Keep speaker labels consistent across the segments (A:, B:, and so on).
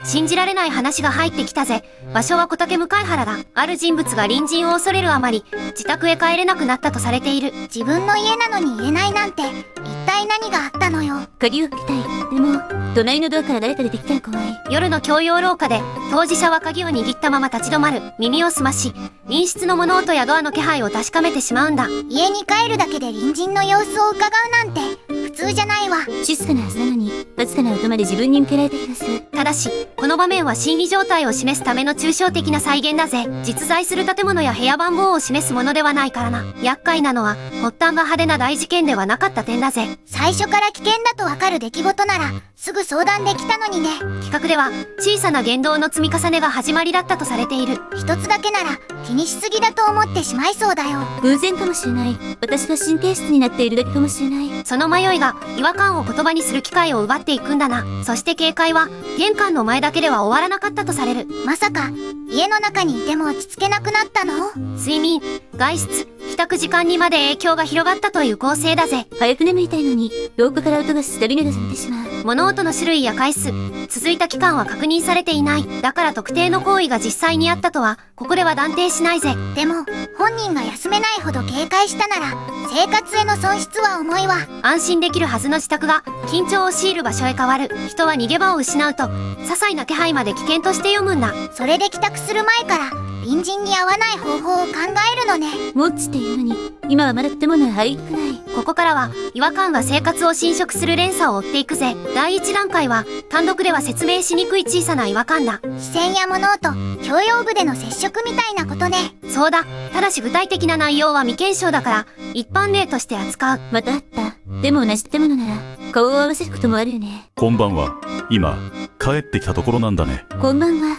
A: 信じられない話が入ってきたぜ。場所は小竹向原だ。ある人物が隣人を恐れるあまり、自宅へ帰れなくなったとされている。
B: 自分の家なのに言えないなんて、一体何があったのよ。
C: 鍵をかけたい。でも、隣のドアから誰か出てきたら怖い。
A: 夜の共用廊下で、当事者は鍵を握ったまま立ち止まる。耳を澄まし、隣室の物音やドアの気配を確かめてしまうんだ。
B: 家に帰るだけで隣人の様子を伺うなんて、普通じゃないわ。
C: 静かなはずなのに、わずかな音まで自分に向けられた気がする。
A: ただし、この場面は心理状態を示すための抽象的な再現だぜ。実在する建物や部屋番号を示すものではないからな。厄介なのは、発端が派手な大事件ではなかった点だぜ。
B: 最初から危険だとわかる出来事なら、すぐ相談できたのにね。
A: 企画では、小さな言動の積み重ねが始まりだったとされている。
B: 一つだけなら、気にしすぎだと思ってしまいそうだよ。
C: 偶然かもしれない。私が神経質になっているだけかもしれない。
A: その迷いが、違和感を言葉にする機会を奪っていくんだな。そして警戒は、玄関の前だけでは終わらなかったとされる。
B: まさか、家の中にいても落ち着けなくなったの？
A: 睡眠、外出、帰宅時間にまで影響が広がったという構成だぜ。
C: 早く眠りたいのに、廊下から音がしたり目が覚めてしまう。
A: 物音の種類や回数、続いた期間は確認されていない。だから特定の行為が実際にあったとは、ここでは断定しないぜ。
B: でも、本人が休めないほど警戒したなら、生活への損失は重いわ。
A: 安心できるはずの自宅が、緊張を強いる場所へ変わる。人は逃げ場を失うと、些細な気配まで危険として読むんだ。
B: それで帰宅する前から、隣人に会わない方法を考えるのね。
C: もっちっていうのに、今はまだ建物は入りくない。
A: ここからは、違和感が生活を侵食する連鎖を追っていくぜ。第一段階は、単独では説明しにくい小さな違和感だ。
B: 視線や物音、共用部での接触みたいなことね。
A: そうだ。ただし具体的な内容は未検証だから、一般例として扱う。
C: またあった。でも同じ建物なら、顔を合わせることもあるよね。
D: こんばんは。今、帰ってきたところなんだね。
C: こんばんは。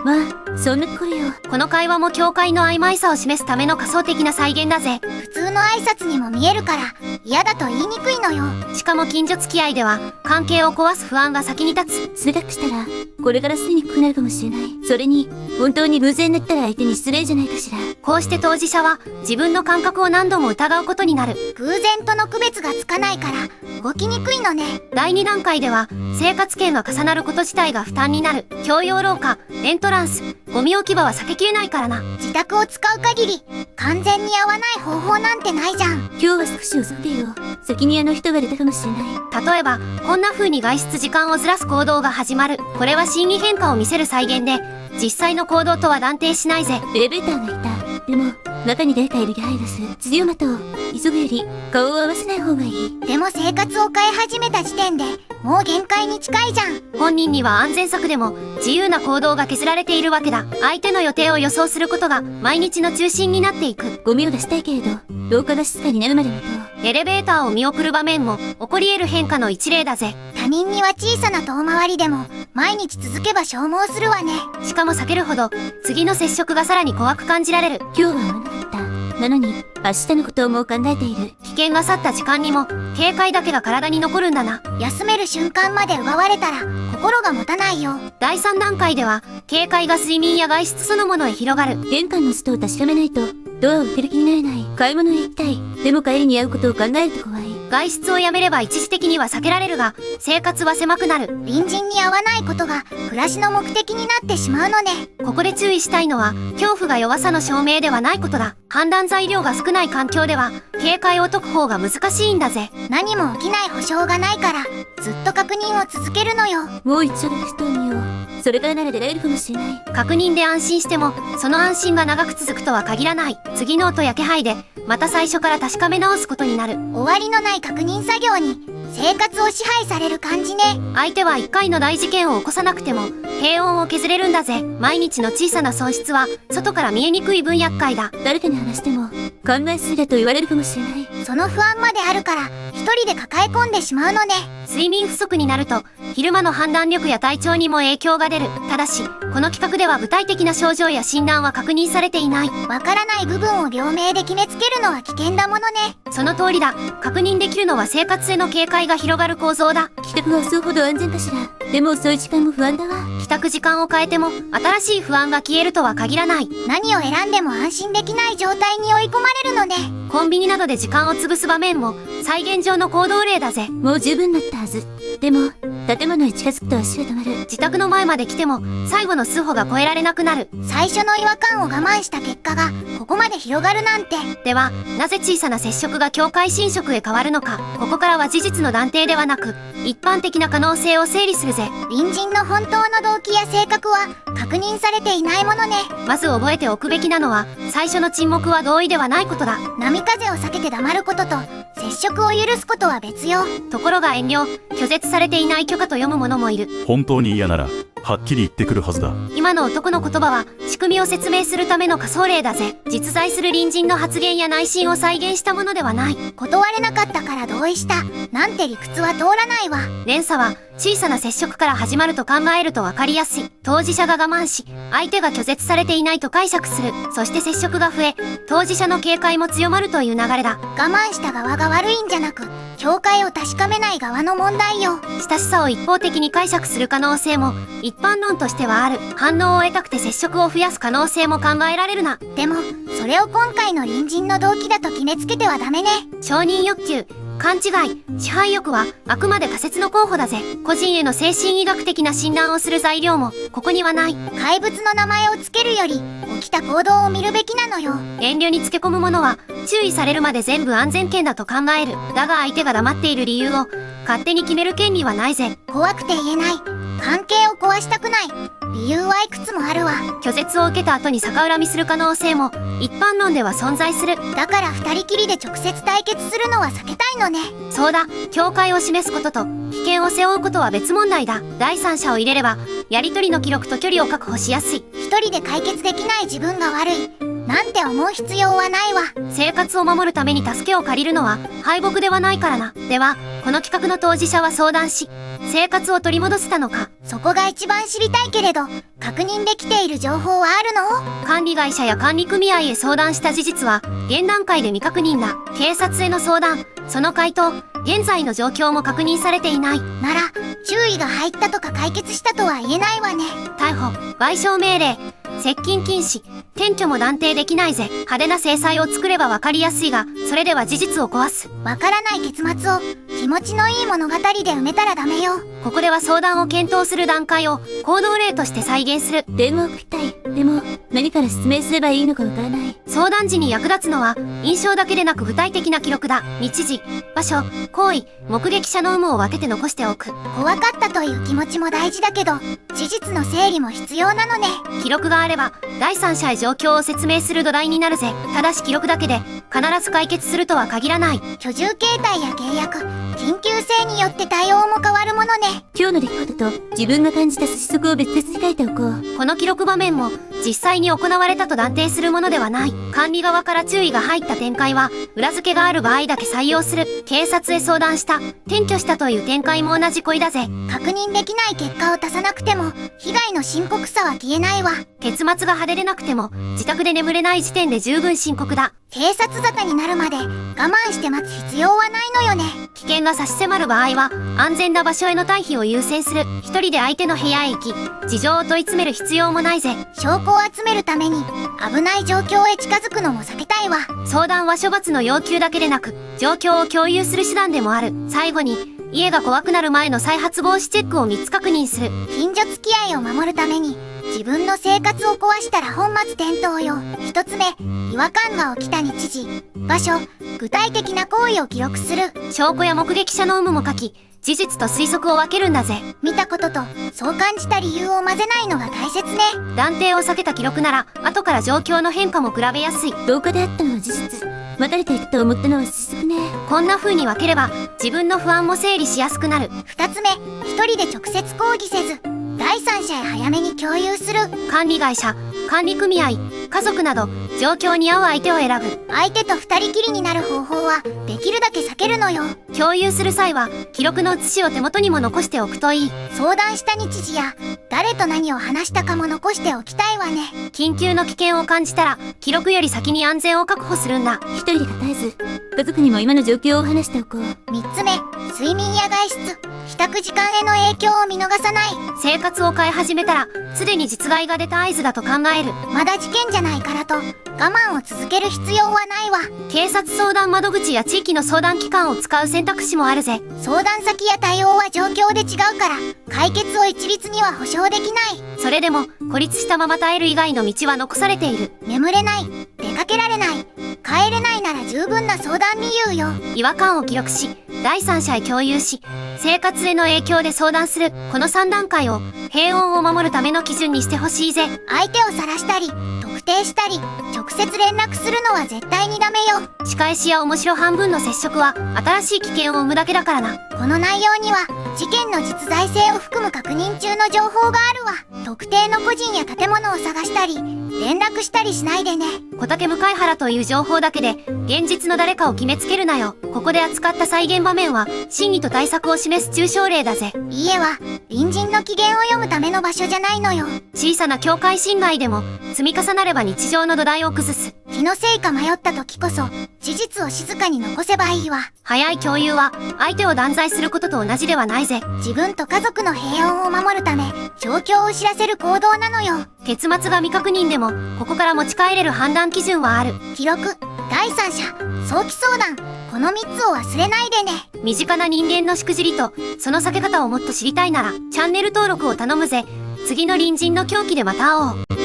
C: まあ、そんなところよ。
A: この会話も境界の曖昧さを示すための仮想的な再現だぜ。
B: 普通の挨拶にも見えるから、嫌だと言いにくいのよ。
A: しかも近所付き合いでは、関係を壊す不安が先に立つ。
C: 冷たくしたら、これから吸いにくくなるかもしれない。それに、本当に偶然だったら相手に失礼じゃないかしら。
A: こうして当事者は、自分の感覚を何度も疑うことになる。
B: 偶然との区別がつかないから、動きにくいのね。
A: 第2段階では、生活圏が重なること自体が負担になる。共用廊下、エントランス、ゴミ置き場は避けきれないからな。
B: 自宅を使う限り、完全に合わない方法なんてないじゃん。
C: 今日は少し遅くてよ。先にあの人が出たかもしれない。
A: 例えば、こんな風に外出時間をずらす行動が始まる。これは心理変化を見せる再現で、実際の行動とは断定しないぜ。
C: エレベーターがいた。でも、中に誰かいる気配がする。辻を待とう。急ぐより、顔を合わせない方がいい。
B: でも生活を変え始めた時点で、もう限界に近いじゃん。
A: 本人には安全策でも、自由な行動が削られているわけだ。相手の予定を予想することが、毎日の中心になっていく。
C: ゴミを出したいけれど、廊下が静かになるまで待とう。
A: エレベーターを見送る場面も、起こり得る変化の一例だぜ。
B: 他人には小さな遠回りでも、毎日続けば消耗するわね。
A: しかも避けるほど、次の接触がさらに怖く感じられる。
C: 今日は合わなかった。なのに、明日のことをもう考えている。
A: 危険が去った時間にも、警戒だけが体に残るんだな。
B: 休める瞬間まで奪われたら、心が持たないよ。
A: 第3段階では、警戒が睡眠や外出そのものへ広がる。
C: 玄関の外を確かめないと、ドアを開ける気になれない。買い物へ行きたい。でも帰りに会うことを考えると怖い。
A: 外出をやめれば一時的には避けられるが、生活は狭くなる。
B: 隣人に会わないことが、暮らしの目的になってしまうのね。
A: ここで注意したいのは、恐怖が弱さの証明ではないことだ。判断材料が少ない環境では、警戒を解く方が難しいんだぜ。
B: 何も起きない保証がないから、ずっと確認を続けるのよ。
C: もう一度テストを見よう。それからなら出られるかもしれない。
A: 確認で安心しても、その安心が長く続くとは限らない。次の音や気配で、また最初から確かめ直すことになる。
B: 終わりのない確認作業に、生活を支配される感じね。
A: 相手は一回の大事件を起こさなくても、平穏を削れるんだぜ。毎日の小さな損失は、外から見えにくい分厄介だ。
C: 誰かに話しても、考えすぎだと言われるかもしれない。
B: その不安まであるから、一人で抱え込んでしまうのね。
A: 睡眠不足になると、昼間の判断力や体調にも影響が出る。ただし、この企画では具体的な症状や診断は確認されていない。
B: わからない部分を病名で決めつけるのは危険だものね。
A: その通りだ。確認できるのは生活への警戒が広がる構造だ。
C: 帰宅が遅いほど安全かしら。でも遅い時間も不安だわ。
A: 帰宅時間を変えても、新しい不安が消えるとは限らない。
B: 何を選んでも安心できない状態に追い込まれるのね。
A: コンビニなどで時間を潰す場面も、再現上の行動例だぜ。
C: もう十分だったはず。でも、建物へ近づくと足が止まる。
A: 自宅の前まで来ても、最後の数歩が越えられなくなる。
B: 最初の違和感を我慢した結果がここまで広がるなんて。
A: では、なぜ小さな接触が境界侵食へ変わるのか。ここからは事実の断定ではなく、一般的な可能性を整理するぜ。
B: 隣人の本当の動機や性格は確認されていないものね。
A: まず覚えておくべきなのは、最初の沈黙は同意ではないことだ。
B: 波風を避けて黙ることと接触を許すことは別よ。
A: ところが遠慮、拒絶されていない許可と読む者もいる。
D: 本当に嫌なら、はっきり言ってくるはずだ。
A: 今の男の言葉は、仕組みを説明するための仮想例だぜ。実在する隣人の発言や内心を再現したものではない。
B: 断れなかったから同意した。なんて理屈は通らないわ。
A: 連鎖は、小さな接触から始まると考えると分かりやすい。当事者が我慢し、相手が拒絶されていないと解釈する。そして接触が増え、当事者の警戒も強まるという流れだ。
B: 我慢した側が悪いんじゃなく、境界を確かめない側の問題よ。
A: 親しさを一方的に解釈する可能性も、一般論としてはある。反応を得たくて接触を増やす可能性も考えられるな。
B: でも、それを今回の隣人の動機だと決めつけてはダメね。
A: 承認欲求、勘違い、支配欲はあくまで仮説の候補だぜ。個人への精神医学的な診断をする材料もここにはない。
B: 怪物の名前をつけるより起きた行動を見るべきなのよ。
A: 遠慮につけ込む者は注意されるまで全部安全圏だと考える。だが相手が黙っている理由を勝手に決める権利はないぜ。
B: 怖くて言えない。関係を壊したくない。理由はいくつもあるわ。
A: 拒絶を受けた後に逆恨みする可能性も一般論では存在する。
B: だから二人きりで直接対決するのは避けたいのね。
A: そうだ、境界を示すことと危険を背負うことは別問題だ。第三者を入れればやり取りの記録と距離を確保しやすい。
B: 一人で解決できない自分が悪いなんて思う必要はないわ。
A: 生活を守るために助けを借りるのは敗北ではないからな。では、この企画の当事者は相談し、生活を取り戻せたのか。
B: そこが一番知りたいけれど、確認できている情報はあるの？
A: 管理会社や管理組合へ相談した事実は、現段階で未確認だ。警察への相談、その回答、現在の状況も確認されていない。
B: なら、注意が入ったとか解決したとは言えないわね。
A: 逮捕、賠償命令、接近禁止、転居も断定できないぜ。派手な制裁を作ればわかりやすいが、それでは事実を壊す。
B: わからない結末を気持ちのいい物語で埋めたらダメよ。
A: ここでは相談を検討する段階を行動例として再現する。
C: 電話を送りたい。でも、何から説明すればいいのかわからない。
A: 相談時に役立つのは、印象だけでなく具体的な記録だ。日時、場所、行為、目撃者の有無を分けて残しておく。
B: 怖かったという気持ちも大事だけど、事実の整理も必要なのね。
A: 記録があれば、第三者へ状況を説明する土台になるぜ。ただし記録だけで、必ず解決するとは限らない。
B: 居住形態や契約、緊急性によって対応も変わるものね。
C: 今日の出来事と自分が感じた推測を別々に書いておこう。
A: この記録場面も、実際に行われたと断定するものではない。管理側から注意が入った展開は、裏付けがある場合だけ採用する。警察へ相談した、転居したという展開も同じ恋だぜ。
B: 確認できない結果を足さなくても、被害の深刻さは消えないわ。
A: 結末が派手でなくても、自宅で眠れない時点で十分深刻だ。
B: 警察沙汰になるまで我慢して待つ必要はないのよね。
A: 危険が差し迫る場合は、安全な場所への退避を優先する。一人で相手の部屋へ行き、事情を問い詰める必要もないぜ。
B: 証拠を集めるために、危ない状況へ近づくのも避けたいわ。
A: 相談は処罰の要求だけでなく、状況を共有する手段でもある。最後に、家が怖くなる前の再発防止チェックを3つ確認する。
B: 近所付き合いを守るために、自分の生活を壊したら本末転倒よ。一つ目、違和感が起きた日時、場所、具体的な行為を記録する。
A: 証拠や目撃者の有無も書き、事実と推測を分けるんだぜ。
B: 見たことと、そう感じた理由を混ぜないのが大切ね。
A: 断定を避けた記録なら、後から状況の変化も比べやすい。
C: 廊下であったのは事実。待たれていたと思ったのは推測ね。
A: こんな風に分ければ、自分の不安も整理しやすくなる。
B: 二つ目、一人で直接抗議せず、第三者へ早めに共有する。
A: 管理会社、管理組合、家族など、状況に合う相手を選ぶ。
B: 相手と二人きりになる方法は、できるだけ避けるのよ。
A: 共有する際は、記録の写しを手元にも残しておくといい。
B: 相談した日時や、誰と何を話したかも残しておきたいわね。
A: 緊急の危険を感じたら、記録より先に安全を確保するんだ。
C: 一人で語えず、家族にも今の状況を話しておこう。
B: 三つ目、睡眠や外出、帰宅時間への影響を見逃さない。
A: 生活を変え始めたら、すでに実害が出た合図だと考える。
B: まだ事件じゃないからと、我慢を続ける必要はないわ。
A: 警察相談窓口や地域の相談機関を使う選択肢もあるぜ。
B: 相談先や対応は状況で違うから、解決を一律には保証できない。
A: それでも、孤立したまま耐える以外の道は残されている。
B: 眠れない、出かけられない、帰れないなら十分な相談理由よ。
A: 違和感を記録し、第三者へ共有し、生活への影響で相談する、この3段階を、平穏を守るための基準にしてほしいぜ。
B: 相手を晒したり、特定したり、直接連絡するのは絶対にダメよ。
A: 仕返しや面白半分の接触は、新しい危険を生むだけだからな。
B: この内容には、事件の実在性を含む確認中の情報があるわ。特定の個人や建物を探したり、連絡したりしないでね。
A: 小竹向原という情報だけで、現実の誰かを決めつけるなよ。ここで扱った再現場面は、真偽と対策を示す抽象例だぜ。
B: 家は、隣人の機嫌を読むための場所じゃないのよ。
A: 小さな境界侵害でも、積み重なれば日常の土台を崩す。
B: 気のせいか迷った時こそ、事実を静かに残せばいいわ。
A: 早い共有は、相手を断罪することと同じではないぜ。
B: 自分と家族の平穏を守るため、状況を知らせる行動なのよ。
A: 結末が未確認でも、ここから持ち帰れる判断基準はある。
B: 記録、第三者、早期相談、この3つを忘れないでね。
A: 身近な人間のしくじりと、その避け方をもっと知りたいなら、チャンネル登録を頼むぜ。次の隣人の狂気でまた会おう。